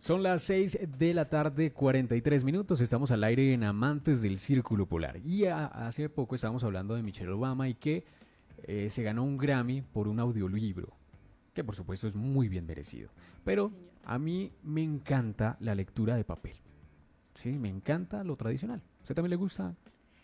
Son las 6 de la tarde, 43 minutos. Estamos al aire en Amantes del Círculo Polar. Y hace poco estábamos hablando de Michelle Obama y que se ganó un Grammy por un audiolibro, que por supuesto es muy bien merecido. Sí, Pero señor. a mí me encanta la lectura de papel. Sí, me encanta lo tradicional. ¿A usted también le gusta?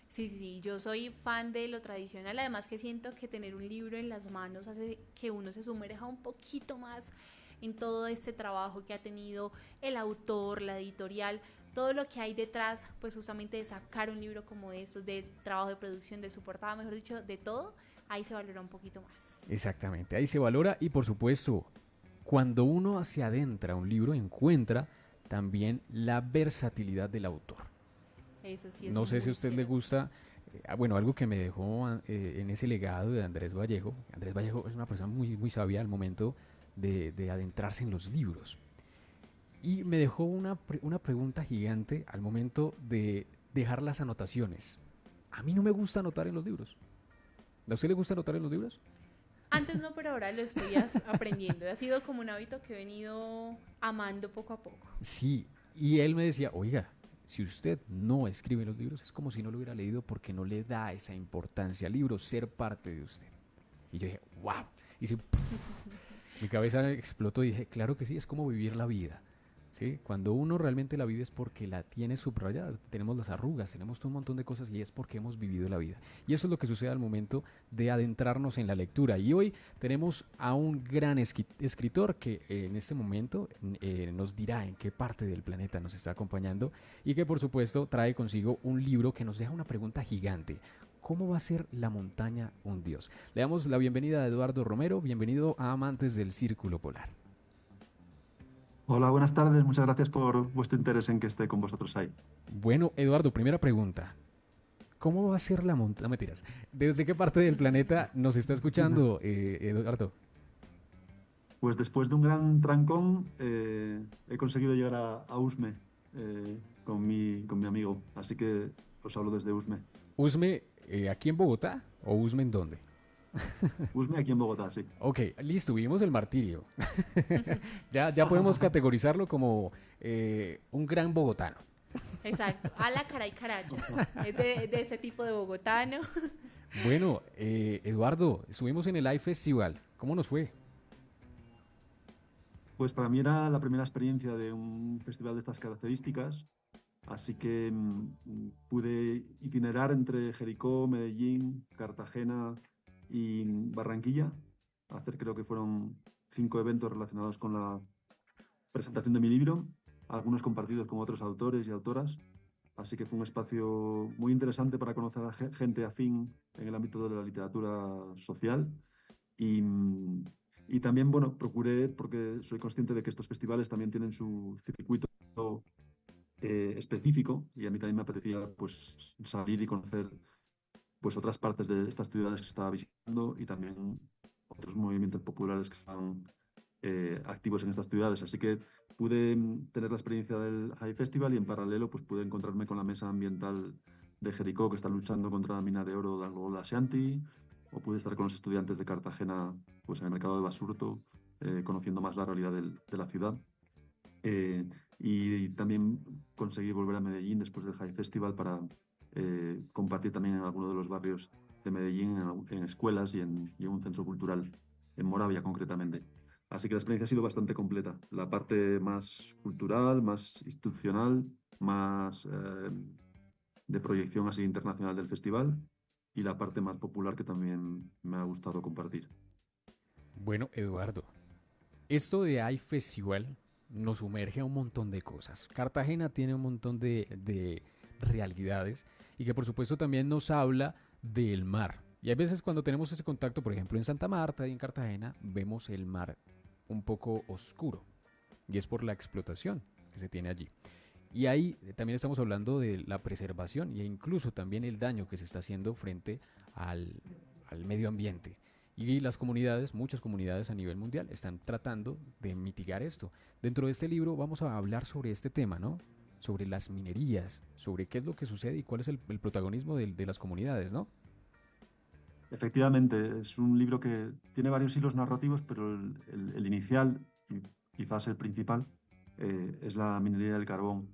Sí, sí, sí, yo soy fan de lo tradicional, además que siento que tener un libro en las manos hace que uno se sumerja un poquito más en todo este trabajo que ha tenido el autor, la editorial, todo lo que hay detrás, pues justamente de sacar un libro como estos, de trabajo de producción, de su portada, mejor dicho, de todo, ahí se valora un poquito más. Exactamente, ahí se valora y por supuesto, cuando uno se adentra a un libro, encuentra también la versatilidad del autor. Eso sí es No sé si a muy usted le cierto. gusta, bueno, algo que me dejó en ese legado de Andrés Vallejo. Andrés Vallejo es una persona muy, muy sabia al momento de adentrarse en los libros. Y me dejó una pregunta gigante al momento de dejar las anotaciones. A mí no me gusta anotar en los libros. ¿A usted le gusta anotar en los libros? Antes no, pero ahora lo estoy aprendiendo. Ha sido como un hábito que he venido amando poco a poco. Sí, y él me decía, oiga, si usted no escribe los libros es como si no lo hubiera leído porque no le da esa importancia al libro, ser parte de usted. Y yo dije, wow. Y sí, mi cabeza explotó y dije, claro que sí, es como vivir la vida. ¿Sí? Cuando uno realmente la vive es porque la tiene subrayada. Tenemos las arrugas, tenemos un montón de cosas y es porque hemos vivido la vida. Y eso es lo que sucede al momento de adentrarnos en la lectura. Y hoy tenemos a un gran escritor que en este momento nos dirá en qué parte del planeta nos está acompañando y que por supuesto trae consigo un libro que nos deja una pregunta gigante. ¿Cómo va a ser la montaña un dios? Le damos la bienvenida a Eduardo Romero. Bienvenido a Amantes del Círculo Polar. Hola, buenas tardes. Muchas gracias por vuestro interés en que esté con vosotros ahí. Bueno, Eduardo, primera pregunta. ¿Cómo va a ser la montaña? No, mentiras. ¿Desde qué parte del planeta nos está escuchando, Eduardo? Pues después de un gran trancón, he conseguido llegar a Usme con mi amigo. Así que os hablo desde Usme. ¿Usme aquí en Bogotá o Usme en dónde? Usme aquí en Bogotá, sí. Ok, listo, vimos el martirio. Ya podemos categorizarlo como un gran bogotano. Exacto, a la caray carachas. Es de ese tipo de bogotano. Bueno, Eduardo, estuvimos en el iFestival. ¿Cómo nos fue? Pues para mí era la primera experiencia de un festival de estas características. Así que pude itinerar entre Jericó, Medellín, Cartagena y Barranquilla. Hacer creo que fueron 5 eventos relacionados con la presentación de mi libro, algunos compartidos con otros autores y autoras. Así que fue un espacio muy interesante para conocer a gente afín en el ámbito de la literatura social. Y, y también, bueno, procuré, porque soy consciente de que estos festivales también tienen su circuito específico, y a mí también me apetecía pues salir y conocer pues otras partes de estas ciudades que estaba visitando y también otros movimientos populares que están activos en estas ciudades. Así que pude tener la experiencia del High Festival y en paralelo pues pude encontrarme con la mesa ambiental de Jericó que está luchando contra la mina de oro de Angola Ashanti, o pude estar con los estudiantes de Cartagena pues en el mercado de Basurto, conociendo más la realidad de la ciudad. Eh, y también conseguí volver a Medellín después del High Festival para compartir también en alguno de los barrios de Medellín, en escuelas y en un centro cultural, en Moravia concretamente. Así que la experiencia ha sido bastante completa. La parte más cultural, más institucional, más de proyección así internacional del festival, y la parte más popular que también me ha gustado compartir. Bueno, Eduardo, esto de iFestival nos sumerge a un montón de cosas. Cartagena tiene un montón de realidades y que por supuesto también nos habla del mar. Y hay veces cuando tenemos ese contacto, por ejemplo en Santa Marta y en Cartagena, vemos el mar un poco oscuro. Y es por la explotación que se tiene allí. Y ahí también estamos hablando de la preservación e incluso también el daño que se está haciendo frente al, al medio ambiente. Y las comunidades, muchas comunidades a nivel mundial, están tratando de mitigar esto. Dentro de este libro vamos a hablar sobre este tema, ¿no? Sobre las minerías, sobre qué es lo que sucede y cuál es el protagonismo de las comunidades, ¿no? Efectivamente, es un libro que tiene varios hilos narrativos, pero el inicial, y quizás el principal, es la minería del carbón.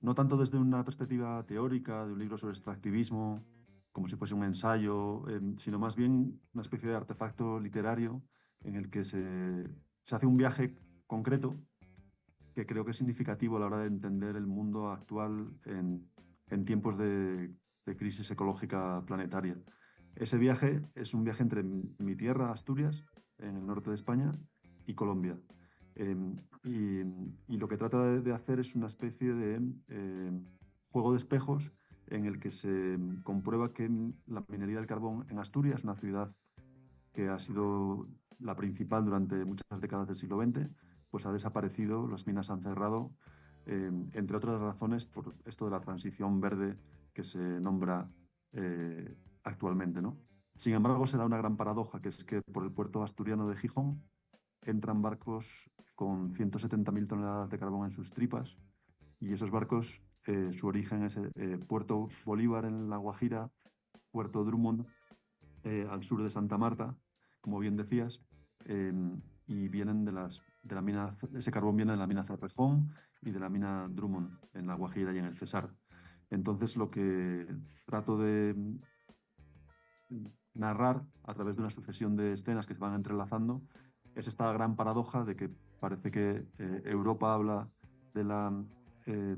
No tanto desde una perspectiva teórica, de un libro sobre extractivismo, como si fuese un ensayo, sino más bien una especie de artefacto literario en el que se hace un viaje concreto que creo que es significativo a la hora de entender el mundo actual en tiempos de crisis ecológica planetaria. Ese viaje es un viaje entre mi tierra, Asturias, en el norte de España, y Colombia. Y lo que trata de hacer es una especie de juego de espejos en el que se comprueba que la minería del carbón en Asturias, una ciudad que ha sido la principal durante muchas décadas del siglo XX, pues ha desaparecido, las minas han cerrado, entre otras razones por esto de la transición verde que se nombra actualmente, ¿no? Sin embargo, se da una gran paradoja, que es que por el puerto asturiano de Gijón entran barcos con 170.000 toneladas de carbón en sus tripas, y esos barcos, su origen es Puerto Bolívar en La Guajira, Puerto Drummond al sur de Santa Marta, como bien decías, eh, y vienen de la mina, ese carbón viene de la mina Cerrejón y de la mina Drummond en La Guajira y en el Cesar. Entonces, lo que trato de narrar a través de una sucesión de escenas que se van entrelazando es esta gran paradoja de que parece que Europa habla de la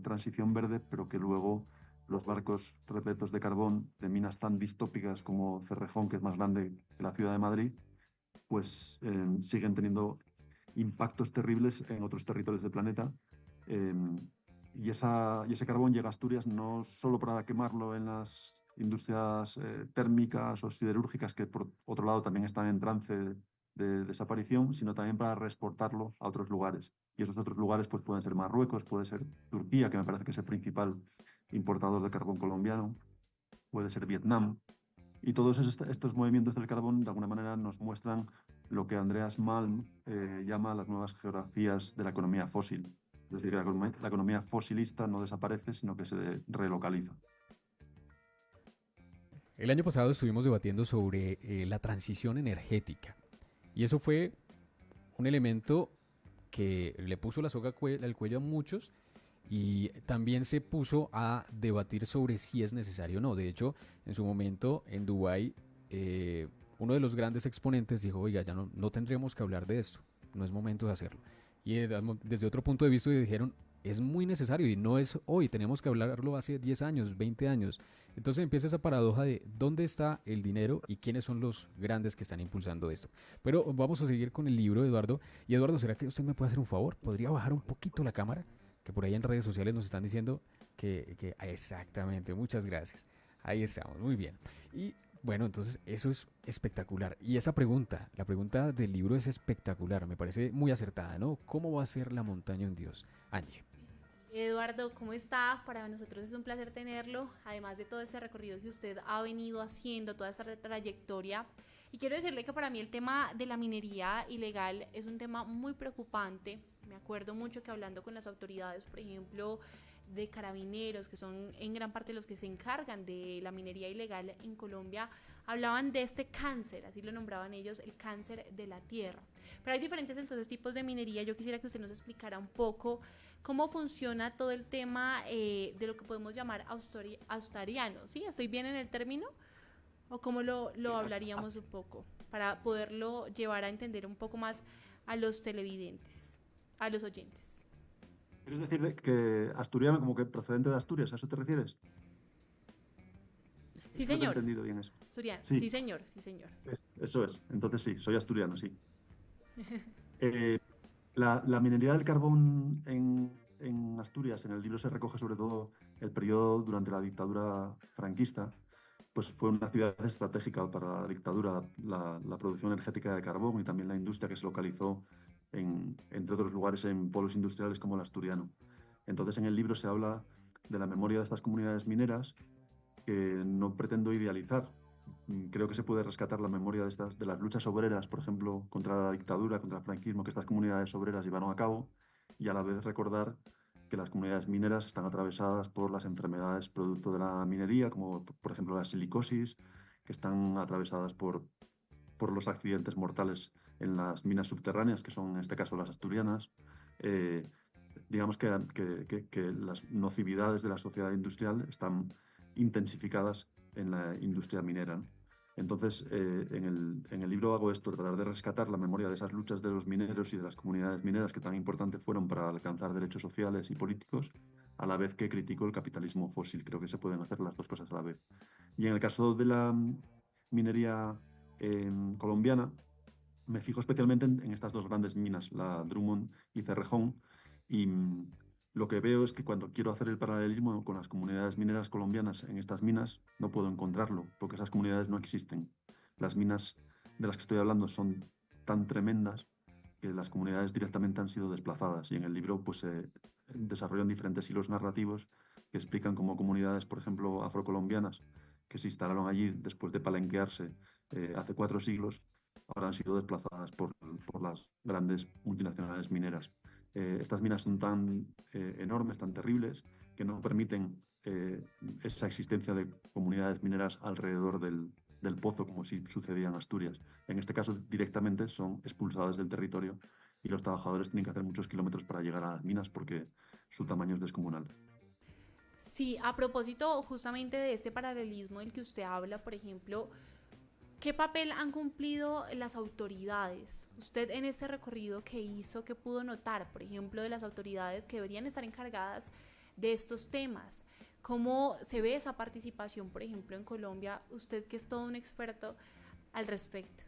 transición verde, pero que luego los barcos repletos de carbón de minas tan distópicas como Cerrejón, que es más grande que la ciudad de Madrid, pues siguen teniendo impactos terribles en otros territorios del planeta. Eh, y ese carbón llega a Asturias no solo para quemarlo en las industrias térmicas o siderúrgicas, que por otro lado también están en trance de desaparición, sino también para reexportarlo a otros lugares. Y esos otros lugares pues, pueden ser Marruecos, puede ser Turquía, que me parece que es el principal importador de carbón colombiano, puede ser Vietnam. Y todos estos movimientos del carbón de alguna manera nos muestran lo que Andreas Malm llama las nuevas geografías de la economía fósil. Es decir, que la economía fosilista no desaparece, sino que se relocaliza. El año pasado estuvimos debatiendo sobre la transición energética y eso fue un elemento que le puso la soga al cuello a muchos y también se puso a debatir sobre si es necesario o no. De hecho, en su momento en Dubái, uno de los grandes exponentes dijo, oiga, ya no tendríamos que hablar de esto, no es momento de hacerlo. Y desde otro punto de vista dijeron, es muy necesario y no es hoy, tenemos que hablarlo hace 10 años, 20 años. Entonces empieza esa paradoja de dónde está el dinero y quiénes son los grandes que están impulsando esto. Pero vamos a seguir con el libro, Eduardo. Y Eduardo, ¿será que usted me puede hacer un favor? ¿Podría bajar un poquito la cámara? Que por ahí en redes sociales nos están diciendo que exactamente, muchas gracias. Ahí estamos, muy bien. Y bueno, entonces eso es espectacular. Y esa pregunta, la pregunta del libro es espectacular, me parece muy acertada, ¿no? ¿Cómo va a ser la montaña un dios? Angie. Eduardo, ¿cómo está? Para nosotros es un placer tenerlo, además de todo este recorrido que usted ha venido haciendo, toda esta trayectoria. Y quiero decirle que para mí el tema de la minería ilegal es un tema muy preocupante. Me acuerdo mucho que hablando con las autoridades, por ejemplo, de carabineros, que son en gran parte los que se encargan de la minería ilegal en Colombia, hablaban de este cáncer, así lo nombraban ellos, el cáncer de la tierra. Pero hay diferentes entonces tipos de minería. Yo quisiera que usted nos explicara un poco cómo funciona todo el tema de lo que podemos llamar austariano. ¿Sí? ¿Estoy bien en el término? ¿O cómo lo hablaríamos un poco para poderlo llevar a entender un poco más a los televidentes, a los oyentes? ¿Quieres decir que asturiano, como que procedente de Asturias? ¿A eso te refieres? Sí, No te he señor. entendido bien eso. Asturiano. Sí, Sí, señor. Sí, señor. eso es. Entonces sí, soy asturiano, sí. Eh, la minería del carbón en Asturias, en el libro se recoge sobre todo el periodo durante la dictadura franquista, pues fue una actividad estratégica para la dictadura, la producción energética de carbón y también la industria que se localizó, entre otros lugares, en polos industriales como el asturiano. Entonces, en el libro se habla de la memoria de estas comunidades mineras que no pretendo idealizar. Creo que se puede rescatar la memoria de las luchas obreras, por ejemplo, contra la dictadura, contra el franquismo, que estas comunidades obreras llevaron a cabo, y a la vez recordar que las comunidades mineras están atravesadas por las enfermedades producto de la minería, como por ejemplo la silicosis, que están atravesadas por los accidentes mortales en las minas subterráneas, que son en este caso las asturianas. Eh, digamos que las nocividades de la sociedad industrial están intensificadas en la industria minera, ¿no? Entonces, en el libro hago esto, tratar de rescatar la memoria de esas luchas de los mineros y de las comunidades mineras que tan importantes fueron para alcanzar derechos sociales y políticos, a la vez que critico el capitalismo fósil. Creo que se pueden hacer las dos cosas a la vez. Y en el caso de la minería colombiana, me fijo especialmente en estas dos grandes minas, la Drummond y Cerrejón, y lo que veo es que cuando quiero hacer el paralelismo con las comunidades mineras colombianas en estas minas, no puedo encontrarlo, porque esas comunidades no existen. Las minas de las que estoy hablando son tan tremendas que las comunidades directamente han sido desplazadas, y en el libro pues se desarrollan diferentes hilos narrativos que explican cómo comunidades, por ejemplo, afrocolombianas, que se instalaron allí después de palenquearse hace 4 siglos, ahora han sido desplazadas por las grandes multinacionales mineras. Estas minas son tan enormes, tan terribles, que no permiten esa existencia de comunidades mineras alrededor del pozo, como si sucedía en Asturias. En este caso, directamente son expulsadas del territorio y los trabajadores tienen que hacer muchos kilómetros para llegar a las minas porque su tamaño es descomunal. Sí, a propósito justamente de este paralelismo del que usted habla, por ejemplo, ¿qué papel han cumplido las autoridades? Usted en este recorrido que hizo, ¿qué pudo notar, por ejemplo, de las autoridades que deberían estar encargadas de estos temas? ¿Cómo se ve esa participación, por ejemplo, en Colombia? Usted que es todo un experto al respecto.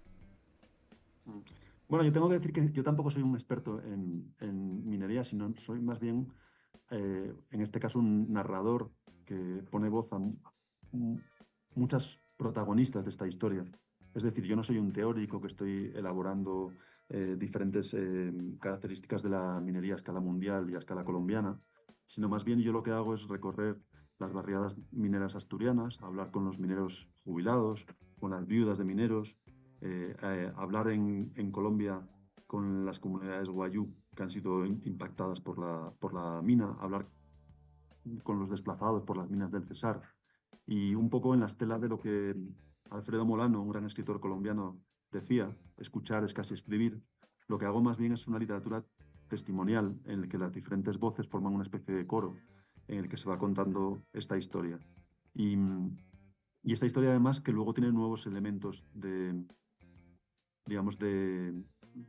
Mm. Bueno, yo tengo que decir que yo tampoco soy un experto en minería, sino soy más bien, en este caso, un narrador que pone voz a muchas protagonistas de esta historia. Es decir, yo no soy un teórico que estoy elaborando diferentes características de la minería a escala mundial y a escala colombiana, sino más bien yo lo que hago es recorrer las barriadas mineras asturianas, hablar con los mineros jubilados, con las viudas de mineros, hablar en Colombia con las comunidades guayú que han sido impactadas por la mina, hablar con los desplazados por las minas del Cesar, y un poco en la estela de lo que Alfredo Molano, un gran escritor colombiano, decía: escuchar es casi escribir. Lo que hago más bien es una literatura testimonial en la que las diferentes voces forman una especie de coro en el que se va contando esta historia. Y, y esta historia, además, que luego tiene nuevos elementos digamos,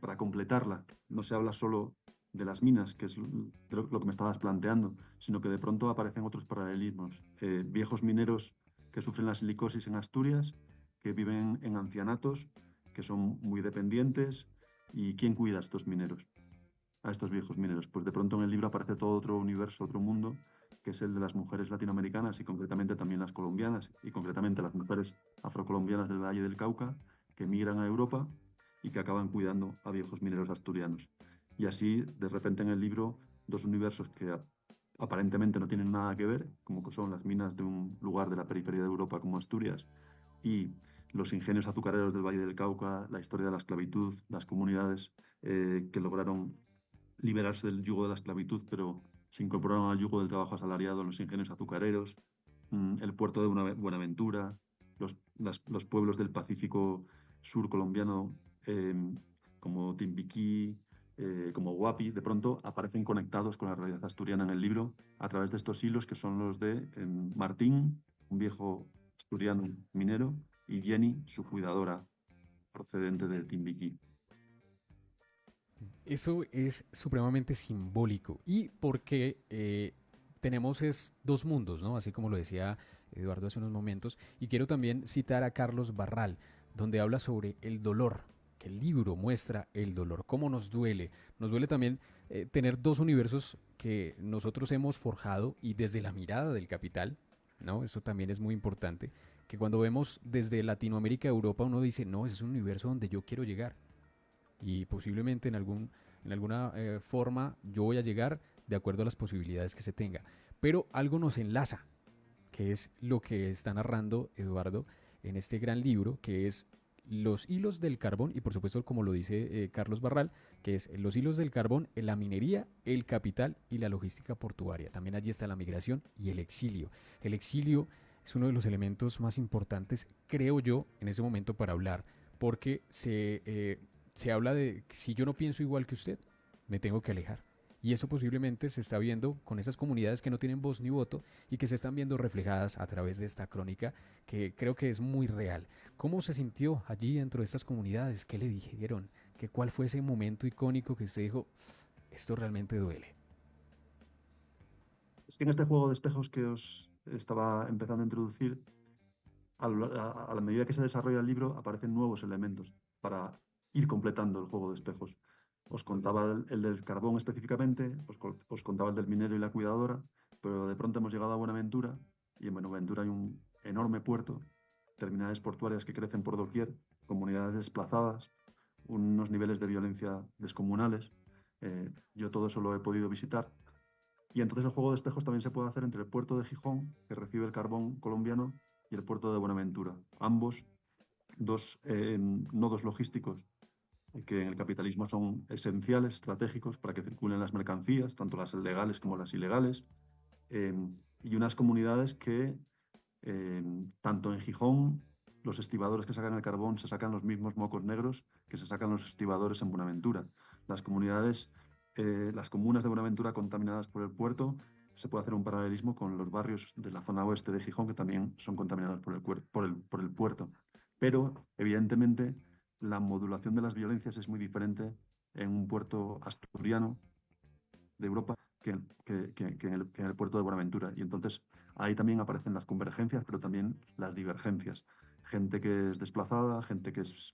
para completarla. No se habla solo de las minas, que es lo que me estabas planteando, sino que de pronto aparecen otros paralelismos. Viejos mineros que sufren la silicosis en Asturias, que viven en ancianatos, que son muy dependientes. ¿Y quién cuida a estos mineros, a estos viejos mineros? Pues de pronto en el libro aparece todo otro universo, otro mundo, que es el de las mujeres latinoamericanas y concretamente también las colombianas, y concretamente las mujeres afrocolombianas del Valle del Cauca, que emigran a Europa y que acaban cuidando a viejos mineros asturianos. Y así, de repente en el libro, dos universos que aparentemente no tienen nada que ver, como que son las minas de un lugar de la periferia de Europa como Asturias y los ingenios azucareros del Valle del Cauca, la historia de la esclavitud, las comunidades que lograron liberarse del yugo de la esclavitud, pero se incorporaron al yugo del trabajo asalariado en los ingenios azucareros, el puerto de Buenaventura, los pueblos del Pacífico sur colombiano, eh, como Timbiquí, como Huapi, de pronto aparecen conectados con la realidad asturiana en el libro a través de estos hilos que son los de Martín, un viejo asturiano minero, y Jenny, su cuidadora, procedente del Timbiquí. Eso es supremamente simbólico y porque tenemos dos mundos, ¿no? Así como lo decía Eduardo hace unos momentos. Y quiero también citar a Carlos Barral, donde habla sobre el dolor, que el libro muestra el dolor, cómo nos duele. Nos duele también tener dos universos que nosotros hemos forjado y desde la mirada del capital, ¿no? Eso también es muy importante, que cuando vemos desde Latinoamérica a Europa uno dice, no, ese es un universo donde yo quiero llegar y posiblemente en alguna forma yo voy a llegar de acuerdo a las posibilidades que se tenga. Pero algo nos enlaza, que es lo que está narrando Eduardo en este gran libro, que es los hilos del carbón, y por supuesto, como lo dice Carlos Barral, que es los hilos del carbón, la minería, el capital y la logística portuaria. También allí está la migración y el exilio. El exilio es uno de los elementos más importantes, creo yo, en ese momento para hablar, porque se habla de si yo no pienso igual que usted, me tengo que alejar. Y eso posiblemente se está viendo con esas comunidades que no tienen voz ni voto y que se están viendo reflejadas a través de esta crónica que creo que es muy real. ¿Cómo se sintió allí dentro de estas comunidades? ¿Qué le dijeron? ¿Cuál fue ese momento icónico que usted dijo, esto realmente duele? Es que en este juego de espejos que os estaba empezando a introducir, a la medida que se desarrolla el libro, aparecen nuevos elementos para ir completando el juego de espejos. Os contaba el del carbón específicamente, os contaba el del minero y la cuidadora, pero de pronto hemos llegado a Buenaventura, y en Buenaventura hay un enorme puerto, terminales portuarias que crecen por doquier, comunidades desplazadas, unos niveles de violencia descomunales. Yo todo eso lo he podido visitar. Y entonces el juego de espejos también se puede hacer entre el puerto de Gijón, que recibe el carbón colombiano, y el puerto de Buenaventura. Ambos dos nodos logísticos que en el capitalismo son esenciales, estratégicos para que circulen las mercancías, tanto las legales como las ilegales, eh, y unas comunidades que, tanto en Gijón, los estibadores que sacan el carbón se sacan los mismos mocos negros que se sacan los estibadores en Buenaventura. Las comunidades, las comunas de Buenaventura contaminadas por el puerto, se puede hacer un paralelismo con los barrios de la zona oeste de Gijón que también son contaminados por el puerto. Pero, evidentemente, la modulación de las violencias es muy diferente en un puerto asturiano de Europa que en el puerto de Buenaventura. Y entonces ahí también aparecen las convergencias, pero también las divergencias. Gente que es desplazada, gente que es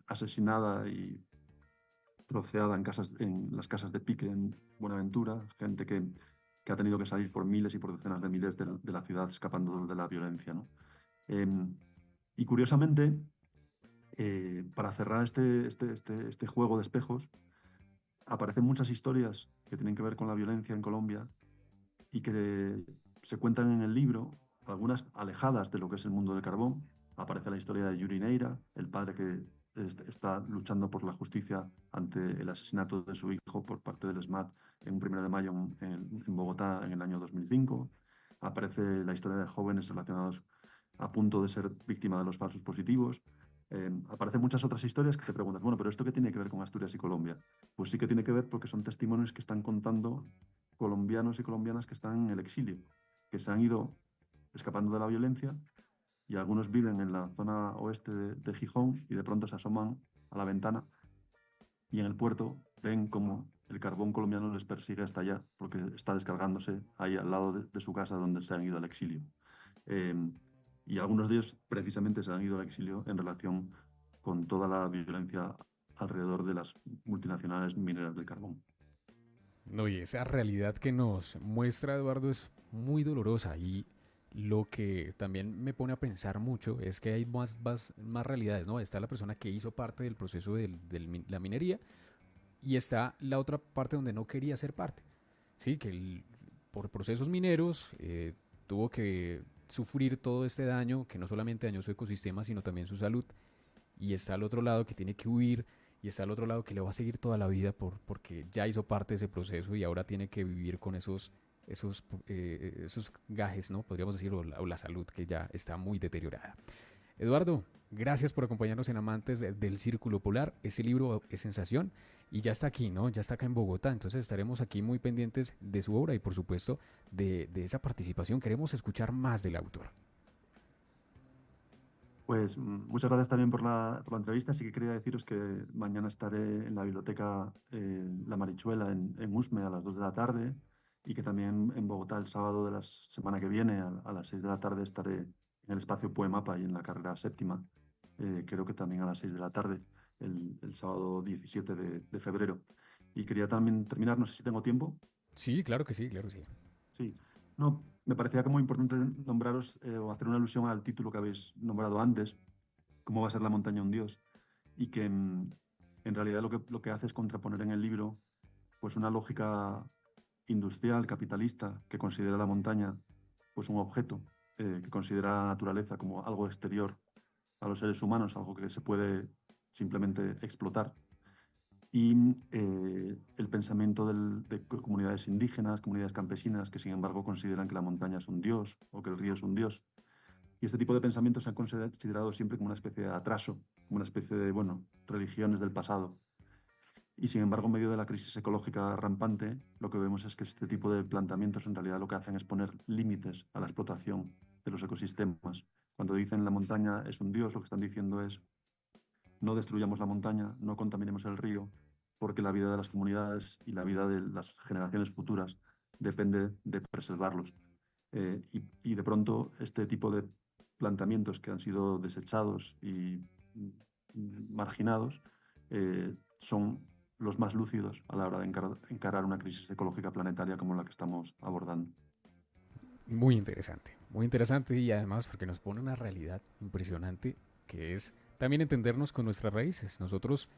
asesinada y troceada en las casas de pique en Buenaventura, gente que ha tenido que salir por miles y por decenas de miles de la ciudad escapando de la violencia, ¿no? Y curiosamente, para cerrar este juego de espejos, aparecen muchas historias que tienen que ver con la violencia en Colombia y que se cuentan en el libro, algunas alejadas de lo que es el mundo del carbón. Aparece la historia de Yuri Neira, el padre que está luchando por la justicia ante el asesinato de su hijo por parte del SMAT en un 1 de mayo en Bogotá en el año 2005. Aparece la historia de jóvenes relacionados a punto de ser víctima de los falsos positivos. Aparecen muchas otras historias que te preguntas, bueno, pero ¿esto qué tiene que ver con Asturias y Colombia? Pues sí que tiene que ver porque son testimonios que están contando colombianos y colombianas que están en el exilio, que se han ido escapando de la violencia y algunos viven en la zona oeste de Gijón y de pronto se asoman a la ventana y en el puerto ven como el carbón colombiano les persigue hasta allá porque está descargándose ahí al lado de su casa donde se han ido al exilio. Eh, y algunos de ellos precisamente se han ido al exilio en relación con toda la violencia alrededor de las multinacionales mineras del carbón. No, y esa realidad que nos muestra Eduardo es muy dolorosa y lo que también me pone a pensar mucho es que hay más realidades, ¿no? Está la persona que hizo parte del proceso de la minería y está la otra parte donde no quería ser parte, ¿sí? Por procesos mineros tuvo que sufrir todo este daño que no solamente dañó su ecosistema, sino también su salud. Y está al otro lado que tiene que huir y está al otro lado que le va a seguir toda la vida porque ya hizo parte de ese proceso y ahora tiene que vivir con esos gajes, ¿no? Podríamos decir, o la salud que ya está muy deteriorada. Eduardo, gracias por acompañarnos en Amantes del Círculo Polar. Ese libro es sensación y ya está aquí, ¿no? Ya está acá en Bogotá. Entonces estaremos aquí muy pendientes de su obra y por supuesto de esa participación. Queremos escuchar más del autor. Pues muchas gracias también por la entrevista. Sí que quería deciros que mañana estaré en la biblioteca La Marichuela en Usme a las 2 de la tarde y que también en Bogotá el sábado de la semana que viene a las 6 de la tarde estaré en el espacio Poemapa y en la carrera séptima, creo que también a las 6 de la tarde, el sábado 17 de febrero. Y quería también terminar, no sé si tengo tiempo. Sí, claro que sí, claro que sí. Sí, no, me parecía que muy importante nombraros o hacer una alusión al título que habéis nombrado antes, cómo va a ser la montaña un dios, y que en realidad lo que hace es contraponer en el libro pues una lógica industrial, capitalista, que considera la montaña pues un objeto, que considera la naturaleza como algo exterior a los seres humanos, algo que se puede simplemente explotar y el pensamiento de comunidades indígenas, comunidades campesinas, que sin embargo consideran que la montaña es un dios o que el río es un dios. Y este tipo de pensamientos se han considerado siempre como una especie de atraso, como una especie de, bueno, religiones del pasado. Y sin embargo, en medio de la crisis ecológica rampante, lo que vemos es que este tipo de planteamientos en realidad lo que hacen es poner límites a la explotación de los ecosistemas. Cuando dicen la montaña es un dios, lo que están diciendo es no destruyamos la montaña, no contaminemos el río, porque la vida de las comunidades y la vida de las generaciones futuras depende de preservarlos. Y de pronto este tipo de planteamientos que han sido desechados y marginados son los más lúcidos a la hora de encarar una crisis ecológica planetaria como la que estamos abordando. Muy interesante y además porque nos pone una realidad impresionante que es también entendernos con nuestras raíces. Nosotros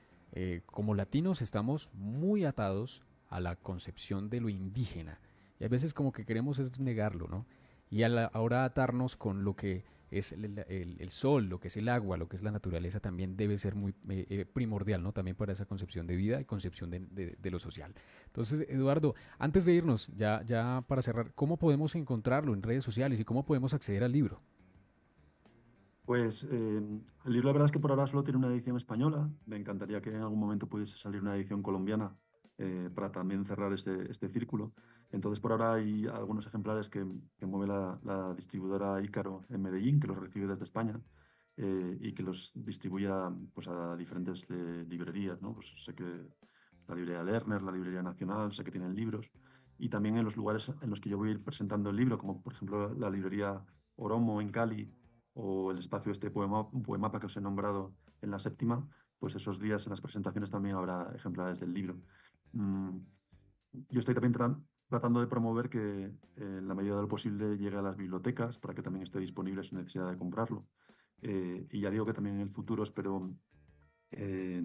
como latinos estamos muy atados a la concepción de lo indígena y a veces como que queremos es negarlo, ¿no? Y ahora atarnos con lo que es el sol, lo que es el agua, lo que es la naturaleza también debe ser muy primordial, ¿no? También para esa concepción de vida y concepción de lo social. Entonces, Eduardo, antes de irnos, ya para cerrar, ¿cómo podemos encontrarlo en redes sociales y cómo podemos acceder al libro? Pues el libro la verdad es que por ahora solo tiene una edición española. Me encantaría que en algún momento pudiese salir una edición colombiana para también cerrar este círculo. Entonces por ahora hay algunos ejemplares que mueve la distribuidora Ícaro en Medellín, que los recibe desde España y que los distribuye pues, a diferentes librerías, ¿no? Pues sé que la librería Lerner, la librería Nacional, sé que tienen libros. Y también en los lugares en los que yo voy a ir presentando el libro, como por ejemplo la librería Oromo en Cali, o el espacio este Poemapa que os he nombrado en la séptima, pues esos días en las presentaciones también habrá ejemplares del libro. Mm, yo estoy también tratando de promover que en la medida de lo posible llegue a las bibliotecas para que también esté disponible sin necesidad de comprarlo. Y ya digo que también en el futuro espero eh,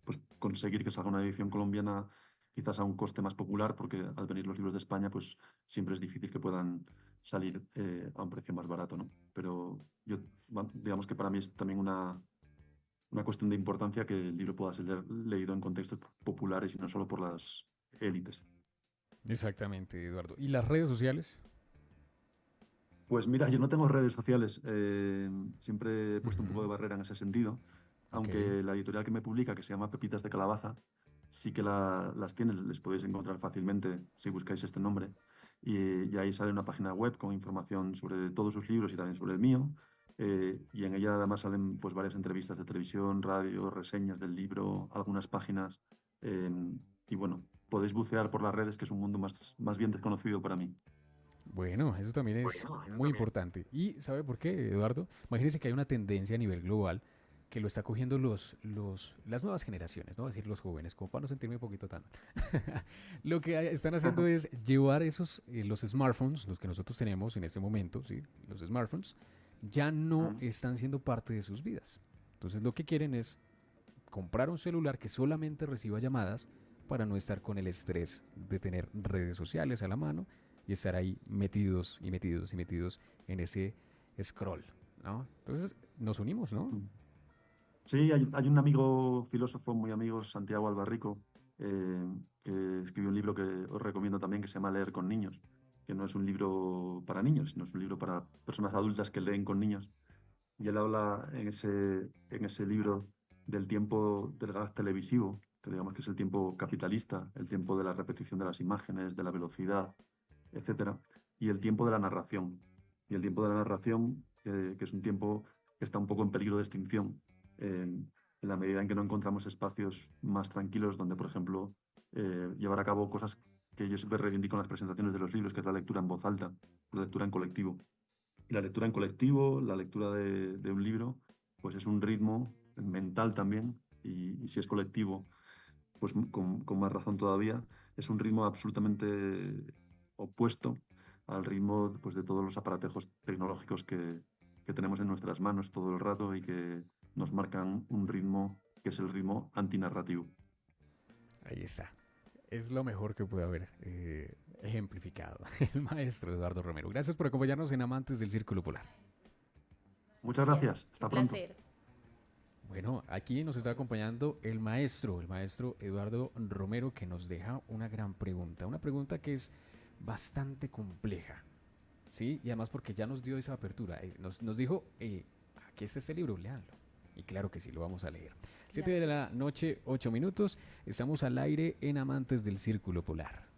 pues conseguir que salga una edición colombiana quizás a un coste más popular, porque al venir los libros de España, pues siempre es difícil que puedan salir a un precio más barato, ¿no? Pero yo, digamos que para mí es también una cuestión de importancia que el libro pueda ser leído en contextos populares y no solo por las élites. Exactamente, Eduardo. ¿Y las redes sociales? Pues mira, yo no tengo redes sociales, siempre he puesto un poco de Ujú. barrera en ese sentido, Ok. aunque la editorial que me publica, que se llama Pepitas de Calabaza, sí que las tiene, les podéis encontrar fácilmente si buscáis este nombre. Y ahí sale una página web con información sobre todos sus libros y también sobre el mío. Y en ella además salen pues, varias entrevistas de televisión, radio, reseñas del libro, algunas páginas. eh, y bueno, podéis bucear por las redes, que es un mundo más bien desconocido para mí. Bueno, eso también es muy importante. ¿Y sabe por qué, Eduardo? Imagínese que hay una tendencia a nivel global que lo está cogiendo las nuevas generaciones, ¿no? Es decir, los jóvenes, como para no sentirme un poquito tan... Lo que están haciendo es llevar los smartphones, los que nosotros tenemos en este momento, ¿sí? Los smartphones, ya no Mm. están siendo parte de sus vidas. Entonces lo que quieren es comprar un celular que solamente reciba llamadas para no estar con el estrés de tener redes sociales a la mano y estar ahí metidos y metidos y metidos en ese scroll, ¿no? Entonces nos unimos, ¿no? Mm. Sí, hay un amigo filósofo muy amigo, Santiago Albarrico, que escribió un libro que os recomiendo también que se llama Leer con niños, que no es un libro para niños, sino es un libro para personas adultas que leen con niños. Y él habla en ese libro del tiempo del gag televisivo, que digamos que es el tiempo capitalista, el tiempo de la repetición de las imágenes, de la velocidad, etcétera, y el tiempo de la narración. Y el tiempo de la narración, que es un tiempo que está un poco en peligro de extinción, en la medida en que no encontramos espacios más tranquilos donde, por ejemplo, llevar a cabo cosas que yo siempre reivindico en las presentaciones de los libros, que es la lectura en voz alta, la lectura en colectivo. Y la lectura en colectivo, la lectura de un libro, pues es un ritmo mental también, y si es colectivo, pues con más razón todavía, es un ritmo absolutamente opuesto al ritmo pues, de todos los aparatejos tecnológicos que tenemos en nuestras manos todo el rato y que nos marcan un ritmo que es el ritmo antinarrativo. Ahí está. Es lo mejor que puede haber ejemplificado el maestro Eduardo Romero. Gracias por acompañarnos en Amantes del Círculo Polar. Muchas Gracias, gracias, qué hasta pronto. placer. Bueno, aquí nos está acompañando el maestro Eduardo Romero, que nos deja una gran pregunta, una pregunta que es bastante compleja, ¿sí? Y además porque ya nos dio esa apertura, nos dijo, aquí está este libro, léanlo. Y claro que sí, lo vamos a leer. 7 de la noche, 8 minutos. Estamos al aire en Amantes del Círculo Polar.